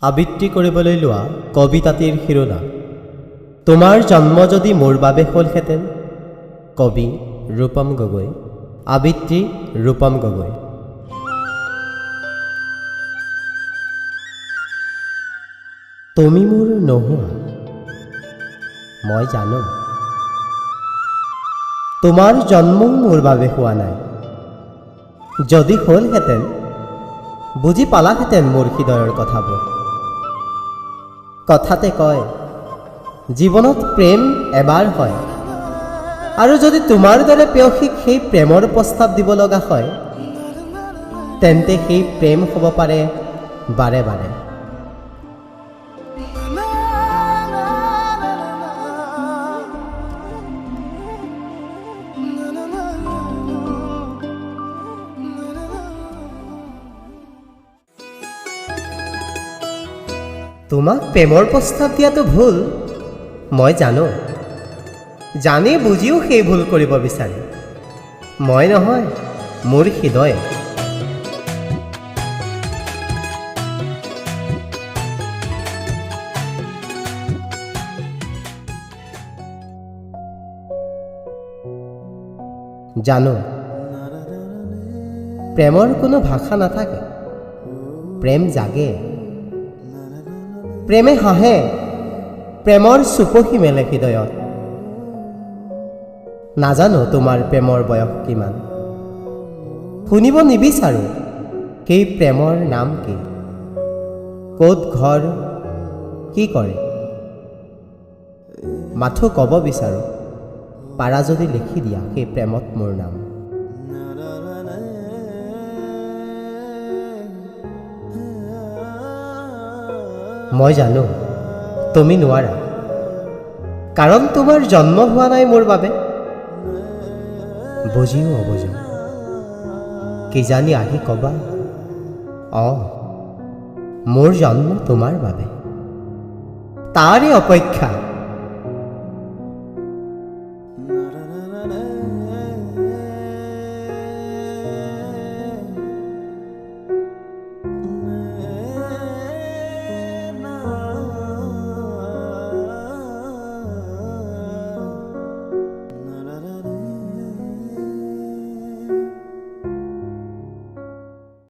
আবৃত্তি কৰিবলৈ লোৱা কবিতাটিৰ শিৰোনাম তোমাৰ জন্ম যদি মোৰ বাবে হ'লহেঁতেন। কবি ৰূপম গগৈ, আবৃত্তি ৰূপম গগৈ। তুমি মোৰ নোহোৱা মই জানো, তোমাৰ জন্মও মোৰ বাবে হোৱা নাই। যদি হ'লহেঁতেন বুজি পালাহেঁতেন মোৰ হৃদয়ৰ কথাবোৰ। কথাতে কয় জীৱনত প্ৰেম এবাৰ হয়, আৰু যদি তোমাৰ দৰে প্ৰেয়সীক সেই প্ৰেমৰ প্ৰস্তাৱ দিব লগা হয়, তেন্তে সেই প্ৰেম হ'ব পাৰে বাৰে বাৰে। তোমাক প্ৰেমৰ প্ৰস্তাৱ দিয়াটো ভুল মই জানো, জানি বুজিও সেই ভুল কৰিব বিচাৰে মই নহয়, মোৰ হৃদয়ে। জানো প্ৰেমৰ কোনো ভাষা নাথাকে, প্ৰেম জাগে, প্ৰেমে হাঁহে, প্ৰেমৰ চুপহি মেলে হৃদয়ত। নাজানো তোমাৰ প্ৰেমৰ বয়স কিমান, শুনিব নিবিচাৰোঁ সেই প্ৰেমৰ নাম কি, ক'ত ঘৰ, কি কৰে। মাথো ক'ব বিচাৰোঁ পাৰা যদি লিখি দিয়া সেই প্ৰেমত মোৰ নাম। মই জানো তুমি নোৱাৰা, কাৰণ তোমাৰ জন্ম হোৱা নাই মোৰ বাবে। বুজিও অবুজো কিজানি আহি ক'বা, মোৰ জন্ম তোমাৰ বাবে। তাৰে অপেক্ষা